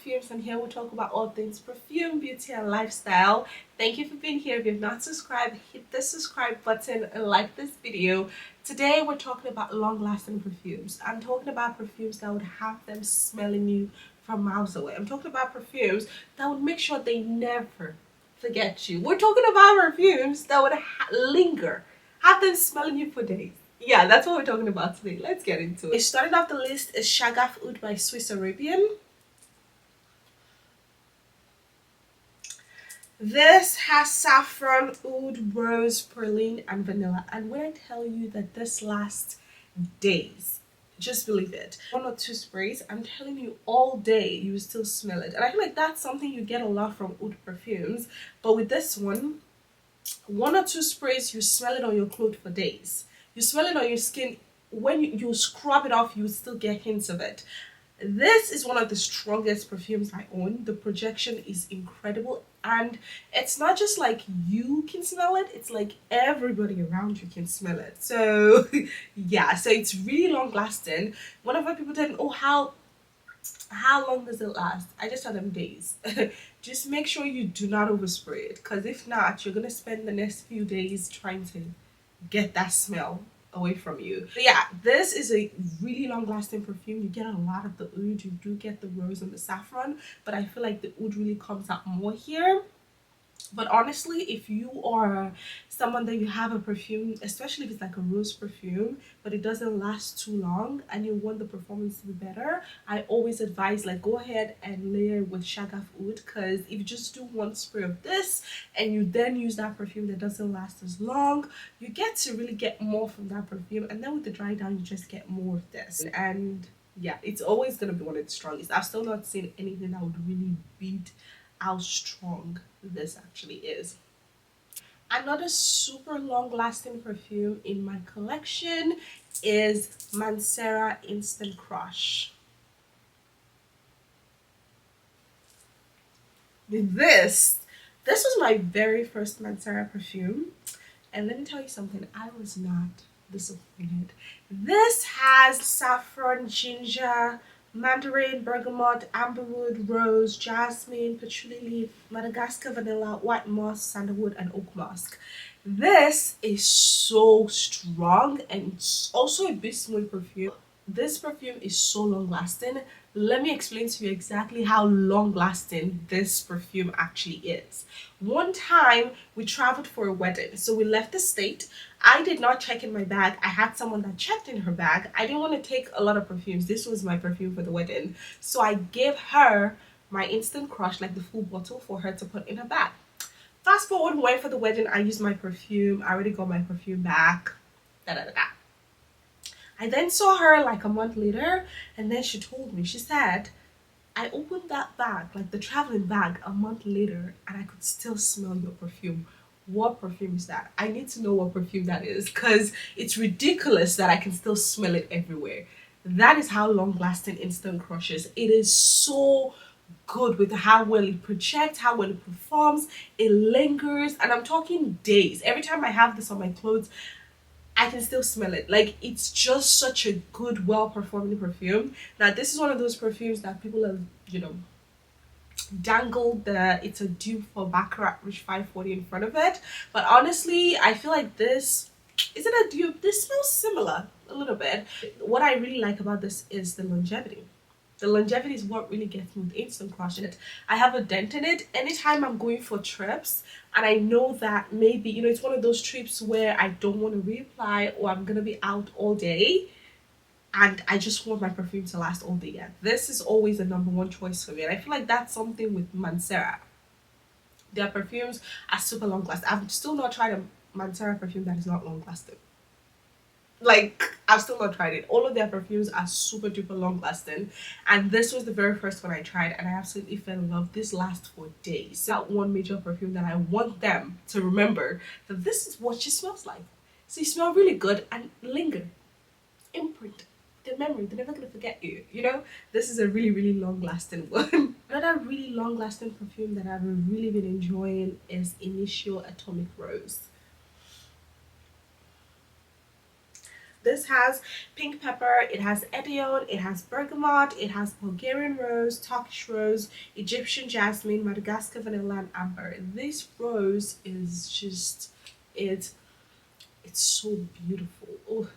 Perfumes, and here we talk about all things perfume, beauty, and lifestyle. Thank you for being here. If you've not subscribed, hit the subscribe button and like this video. Today we're talking about long-lasting perfumes. I'm talking about perfumes that would have them smelling you from miles away. I'm talking about perfumes that would make sure they never forget you. We're talking about perfumes that would linger, have them smelling you for days. Yeah, that's what we're talking about today. Let's get into it. Starting off the list is Shaghaf Oud by Swiss Arabian. This has saffron, oud, rose, praline, and vanilla. And when I tell you that this lasts days, just believe it. 1 or 2 sprays, I'm telling you, all day you will still smell it. And I feel like that's something you get a lot from oud perfumes. But with this one, 1 or 2 sprays, you smell it on your clothes for days. You smell it on your skin. When you scrub it off, you still get hints of it. This is one of the strongest perfumes I own. The projection is incredible, and it's not just like you can smell it, it's like everybody around you can smell it. So yeah, so it's really long lasting. Whenever people tell me, oh, how long does it last, I just tell them days. Just make sure you do not overspray it, because if not, you're gonna spend the next few days trying to get that smell away from you. But yeah, this is a really long lasting perfume. You get a lot of the oud, you do get the rose and the saffron, but I feel like the oud really comes out more here. But honestly, if you are someone that you have a perfume, especially if it's like a rose perfume, but it doesn't last too long and you want the performance to be better, I always advise, like, go ahead and layer with Shaghaf Oud, because if you just do 1 spray of this and you then use that perfume that doesn't last as long, you get to really get more from that perfume. And then with the dry down, you just get more of this. And yeah, it's always going to be one of the strongest. I've still not seen anything that would really beat how strong this actually is. Another super long lasting perfume in my collection is Mancera Instant Crush. This was my very first Mancera perfume, and let me tell you something, I was not disappointed. This has saffron, ginger, mandarin, bergamot, amberwood, rose, jasmine, patchouli leaf, Madagascar vanilla, white moss, sandalwood, and oak musk. This is so strong, and it's also a bit smooth perfume. This perfume is so long lasting. Let me explain to you exactly how long lasting this perfume actually is. One time we traveled for a wedding, so we left the state. I did not check in my bag. I had someone that checked in her bag. I didn't want to take a lot of perfumes. This was my perfume for the wedding, so I gave her my Instant Crush, like the full bottle, for her to put in her bag. Fast forward, went for the wedding. I used my perfume. I already got my perfume back. Da da da da. I then saw her like a month later, and then she told me, she said, I opened that bag, like the traveling bag, a month later, and I could still smell your perfume. What perfume is that? I need to know what perfume that is, because it's ridiculous that I can still smell it everywhere. That is how long lasting Instant Crush is. It is so good with how well it projects, how well it performs, it lingers, and I'm talking days. Every time I have this on my clothes, I can still smell it. Like, it's just such a good, well-performing perfume. Now, this is one of those perfumes that people have, you know, dangled the it's a dupe for Baccarat Rouge 540 in front of it. But honestly, I feel like this, is it a dupe? This smells similar a little bit. What I really like about this is the longevity. The longevity is what really gets me with Instant Crush in it. I have a dent in it. Anytime I'm going for trips and I know that maybe, you know, it's one of those trips where I don't want to reapply, or I'm going to be out all day and I just want my perfume to last all day. Yeah, this is always the #1 choice for me. And I feel like that's something with Mancera. Their perfumes are super long lasting. I've still not tried a Mancera perfume that is not long lasting. Like, I've still not tried it. All of their perfumes are super duper long lasting, and this was the very first one I tried, and I absolutely fell in love. This lasts for days. That one major perfume that I want them to remember, that this is what she smells like. So you smell really good and linger, imprint their memory. They're never gonna forget you, you know. This is a really, really long lasting one. Another really long lasting perfume that I've really been enjoying is Initio Atomic Rose. This has pink pepper, it has edione, it has bergamot, it has Bulgarian rose, Turkish rose, Egyptian jasmine, Madagascar vanilla, and amber. This rose is just, it's it's so beautiful. Oh,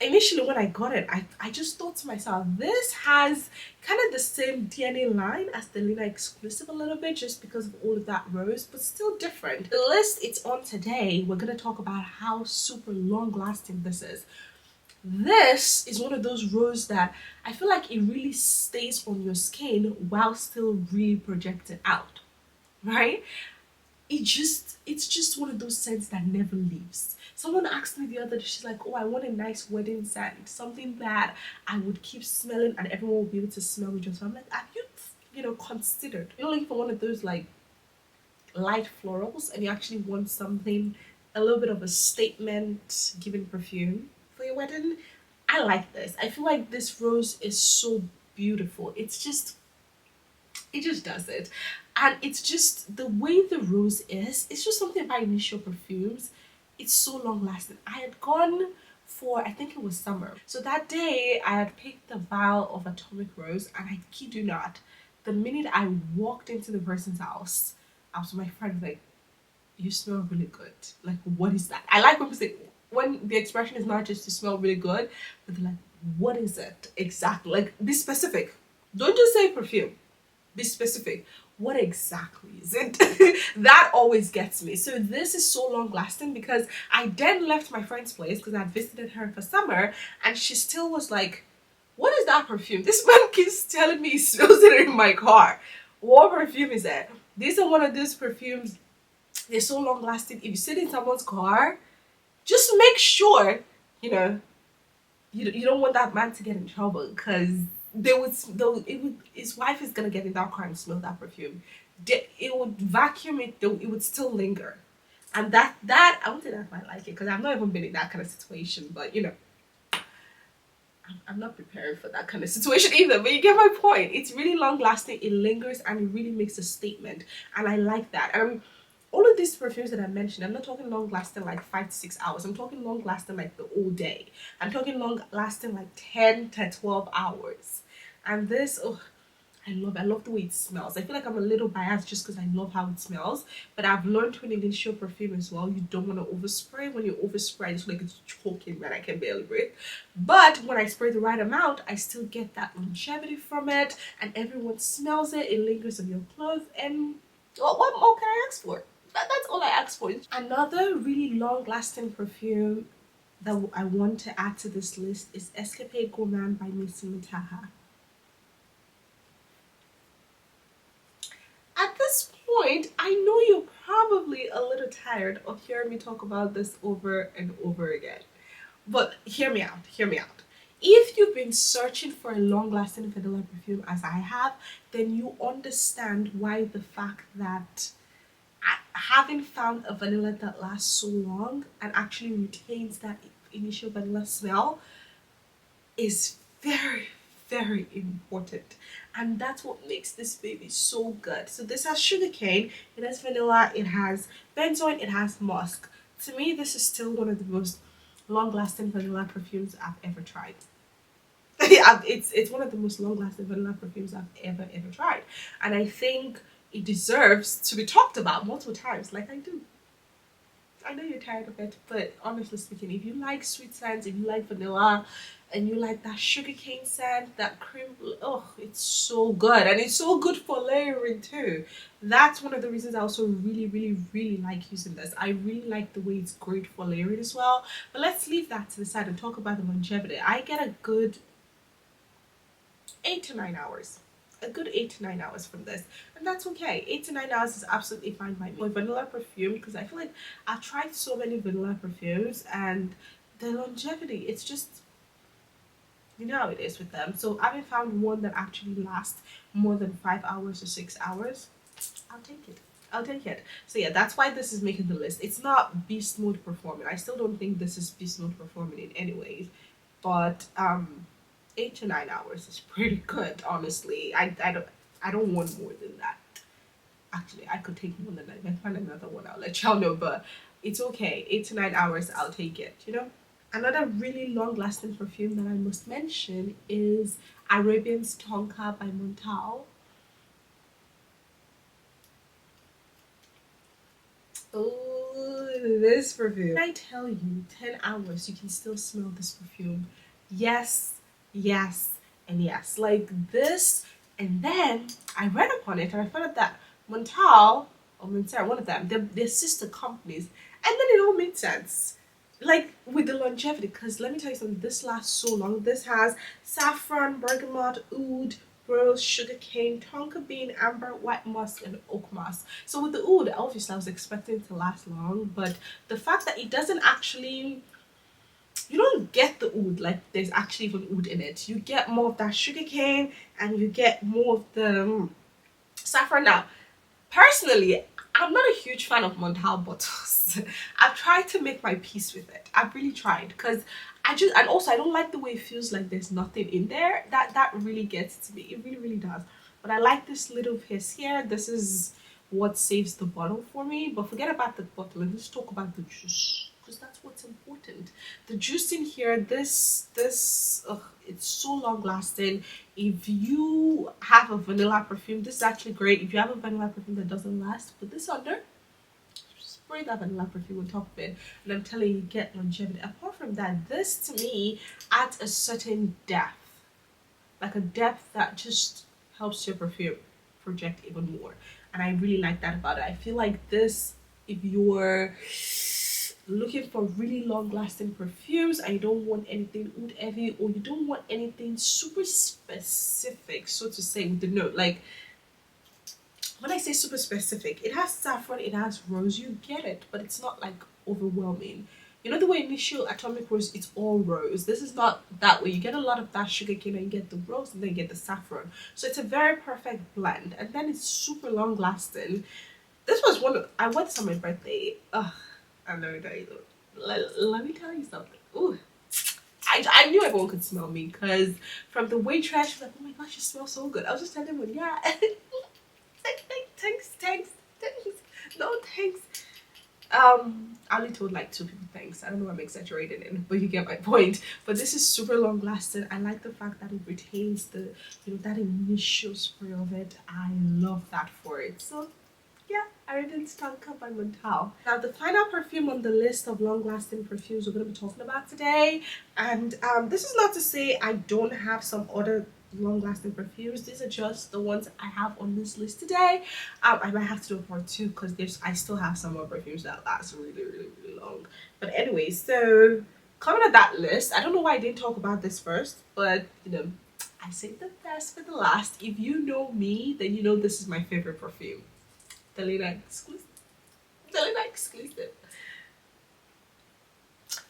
initially when I got it, I just thought to myself, this has kind of the same DNA line as the Delina Exclusive a little bit, just because of all of that rose, but still different. The list it's on today, we're going to talk about how super long lasting this is. This is one of those rose that I feel like it really stays on your skin while still really projected out, right? It's just one of those scents that never leaves. Someone asked me the other day, she's like, oh, I want a nice wedding scent, something that I would keep smelling and everyone will be able to smell with you. So I'm like, have you, considered, you're looking for one of those like light florals and you actually want something, a little bit of a statement giving perfume for your wedding? I like this. I feel like this rose is so beautiful. It just does it. And it's just the way the rose is, it's just something about Initio perfumes. It's so long lasting. I had gone for, I think it was summer, so that day I had picked the vial of atomic rose, and I kid you not, the minute I walked into the person's house, I was with my friend like, you smell really good. Like, what is that? I like when people say, when the expression is not just to smell really good, but they're like, what is it exactly? Like, be specific. Don't just say perfume, be specific. What exactly is it? That always gets me. So this is so long lasting because I then left my friend's place because I visited her for summer, and she still was like, what is that perfume? This man keeps telling me he smells it in my car. What perfume is that? These are one of those perfumes, they're so long lasting. If you sit in someone's car, just make sure, you know, you don't want that man to get in trouble, because his wife is gonna get in that car and smell that perfume. It would vacuum it, though it would still linger. And that I won't say that I might like it because I've not even been in that kind of situation, but I'm not prepared for that kind of situation either. But you get my point. It's really long lasting, it lingers, and it really makes a statement, and I like that. And all of these perfumes that I mentioned, I'm not talking long lasting like 5 to 6 hours. I'm talking long lasting like the whole day. I'm talking long lasting like 10 to 12 hours. And this, oh, I love the way it smells. I feel like I'm a little biased just because I love how it smells. But I've learned when you show perfume as well, you don't want to overspray. When you overspray, I just feel like it's choking when I can barely breathe. But when I spray the right amount, I still get that longevity from it, and everyone smells it. It lingers on your clothes, and what more can I ask for? That's all I ask for. Another really long-lasting perfume that I want to add to this list is Escapade Gourmande by Maison Mataha. At this point, I know you're probably a little tired of hearing me talk about this over and over again. But hear me out, hear me out. If you've been searching for a long-lasting vanilla perfume as I have, then you understand why the fact that having found a vanilla that lasts so long and actually retains that initial vanilla smell is very, very important, and that's what makes this baby so good. So this has sugarcane, it has vanilla, it has benzoin, it has musk. To me, this is still one of the most long-lasting vanilla perfumes I've ever tried. Yeah, it's one of the most long-lasting vanilla perfumes I've ever tried, and I think it deserves to be talked about multiple times, like I do. I know you're tired of it, but honestly speaking, if you like sweet scents, if you like vanilla, and you like that sugarcane scent, that cream, oh, it's so good. And it's so good for layering too. That's one of the reasons I also really like using this. I really like the way it's great for layering as well. But let's leave that to the side and talk about the longevity. I get a good 8 to 9 hours. A good 8 to 9 hours from this, and that's okay. 8 to 9 hours is absolutely fine by me. With vanilla perfume, because I feel like I've tried so many vanilla perfumes, and the longevity, it's just, you know how it is with them. So I haven't found one that actually lasts more than 5 hours or 6 hours. I'll take it. I'll take it. So yeah, that's why this is making the list. It's not beast mode performing. I still don't think this is beast mode performing in any ways, but 8 to 9 hours is pretty good, honestly. I don't want more than that. Actually, I could take more than that. If I find another one, I'll let y'all know, but it's okay. 8 to 9 hours, I'll take it, you know? Another really long-lasting perfume that I must mention is Arabians Tonka by Montale. Oh, this perfume. When I tell you 10 hours, you can still smell this perfume. Yes, yes, and yes. Like this. And then I read upon it and I found out that Montale or Mancera, one of them, they're sister companies. And then it all made sense. Like with the longevity, because let me tell you something, this lasts so long. This has saffron, bergamot, oud, rose, sugarcane, tonka bean, amber, white musk, and oak musk. So with the oud, obviously I was expecting it to last long, but the fact that it doesn't actually, you don't get the oud like there's actually even oud in it. You get more of that sugarcane and you get more of the saffron. Now, personally, I'm not a huge fan of Montale bottles. I've tried to make my peace with it. I've really tried because and also I don't like the way it feels like there's nothing in there. That really gets to me. It really, really does. But I like this little piece here. This is what saves the bottle for me. But forget about the bottle and let's talk about the juice because that's what's important. The juice in here, it's so long lasting. If you have a vanilla perfume, this is actually great. If you have a vanilla perfume that doesn't last, put this under, spray that vanilla perfume on top of it, and I'm telling you, get longevity. Apart from that, this to me adds a certain depth, like a depth that just helps your perfume project even more, and I really like that about it. I feel like this, if you're looking for really long lasting perfumes and you don't want anything oud heavy or you don't want anything super specific, so to say, with the note, like when I say super specific, it has saffron, it has rose, you get it, but it's not like overwhelming. You know the way Initio Atomic Rose, it's all rose. This is not that way. You get a lot of that sugar cane and you get the rose and then you get the saffron. So it's a very perfect blend and then it's super long lasting. This was one of, I wore this on my birthday. Ugh, I know that. Let me tell you something. Ooh. I knew everyone could smell me because from the waitress, she was like, oh my gosh, you smell so good. I was just telling everyone, yeah. thanks. No, thanks. I only told like 2 people thanks. I don't know, I'm exaggerating it, but you get my point. But this is super long lasting. I like the fact that it retains the, that initial spray of it. I love that for it. So yeah, Arabians Tonka by Montale. Now the final perfume on the list of long-lasting perfumes we're going to be talking about today, and this is not to say I don't have some other long-lasting perfumes. These are just the ones I have on this list today. I might have to do a part 2 because I still have some more perfumes that last really, really, really long. But anyway, so coming at that list, I don't know why I didn't talk about this first, but I saved the best for the last. If you know me, then you know this is my favorite perfume. Delina Exclusive. Delina Exclusive.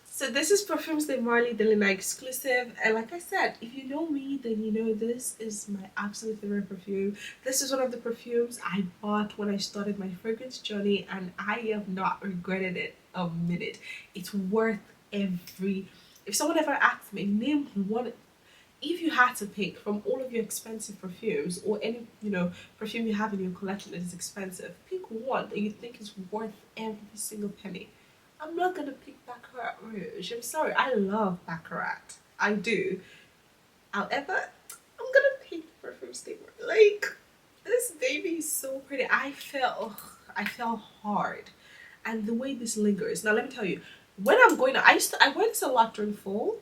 So this is Parfums de Marly Delina Exclusive, and like I said, if you know me, then you know this is my absolute favorite perfume. This is one of the perfumes I bought when I started my fragrance journey, and I have not regretted it a minute. It's worth every. If someone ever asked me, name one, if you had to pick from all of your expensive perfumes or any perfume you have in your collection that is expensive, pick one that you think is worth every single penny. I'm not gonna pick Baccarat Rouge. I'm sorry, I love Baccarat, I do. However, I'm gonna pick Parfum Steamer. Like, this baby is so pretty. I fell hard, and the way this lingers. Now let me tell you, when I'm going out, I wear this a lot during fall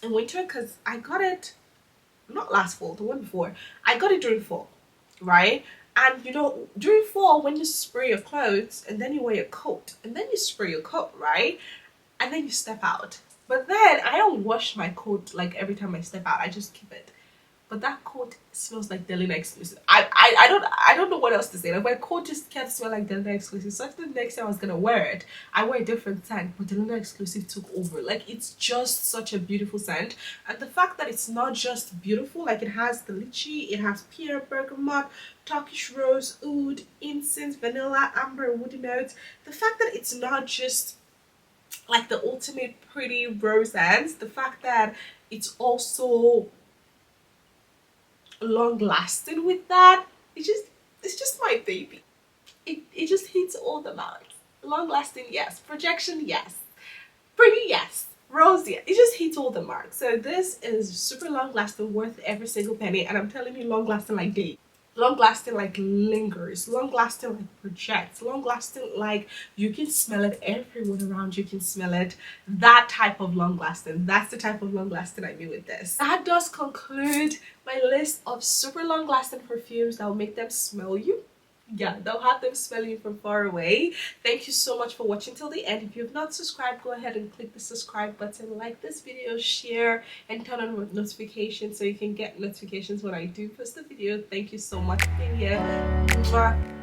in winter because I got it not last fall, the one before. I got it during fall, right? And during fall, when you spray your clothes and then you wear your coat and then you spray your coat, right? And then you step out. But then I don't wash my coat like every time I step out. I just keep it. But that coat smells like Delina Exclusive. I don't know what else to say. Like my coat just kept smelling like Delina Exclusive. So after the next time I was gonna wear it, I wear a different scent, but Delina Exclusive took over. Like it's just such a beautiful scent. And the fact that it's not just beautiful, like it has the lychee, it has pear, bergamot, Turkish rose, oud, incense, vanilla, amber, woody notes. The fact that it's not just like the ultimate pretty rose scents, the fact that it's also long lasting with that, it's just my baby. It just hits all the marks. Long lasting, yes. Projection, yes. Pretty, yes. Rosy. It just hits all the marks. So this is super long lasting, worth every single penny, and I'm telling you, long lasting like days. Long lasting like lingers, long lasting like projects, long lasting like you can smell it, everyone around you can smell it. That type of long lasting, that's the type of long lasting I mean with this. That does conclude my list of super long lasting perfumes that will make them smell you. Yeah, they'll have them smell you from far away. Thank you so much for watching till the end. If you have not subscribed, go ahead and click the subscribe button, like this video, share, and turn on notifications so you can get notifications when I do post a video. Thank you so much for being here. Mwah.